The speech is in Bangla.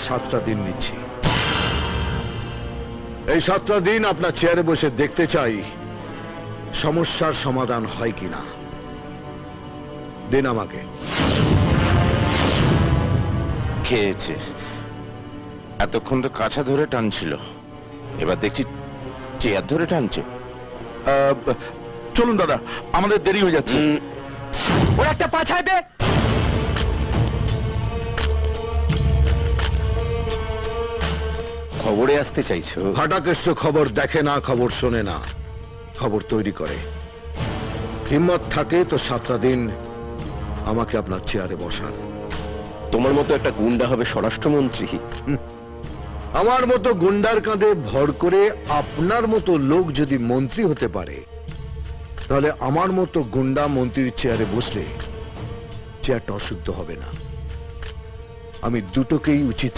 7টা দিন নিচ্ছি। এই 7টা দিন আপনার চেয়ারে বসে দেখতে চাই সমস্যার সমাধান হয় কিনা। দিন আমাকে। খেয়েছে, এতক্ষণ তো কাছা ধরে টানছিল, এবার দেখছি চেয়ার ধরে টানছে। চলুন দাদা, আমাদের দেরি হয়ে যাচ্ছে। ওর একটা পাছায় দে। খবরে আসতে চাইছো? ফাটাকেষ্ট খবর দেখে না, খবর শোনে না, খবর তৈরি করে। হিম্মত থাকে তো 7টা দিন আমাকে আপনার চেয়ারে বসান। তোমার মতো একটা গুন্ডা হবে স্বরাষ্ট্রমন্ত্রী? আমার মতো গুন্ডার কাঁধে ভর করে আপনার মতো লোক যদি মন্ত্রী হতে পারে, তাহলে আমার মতো গুন্ডা মন্ত্রীর চেয়ারে বসলে চেয়ারটা অশুদ্ধ হবে না। আমি দুটোকেই উচিত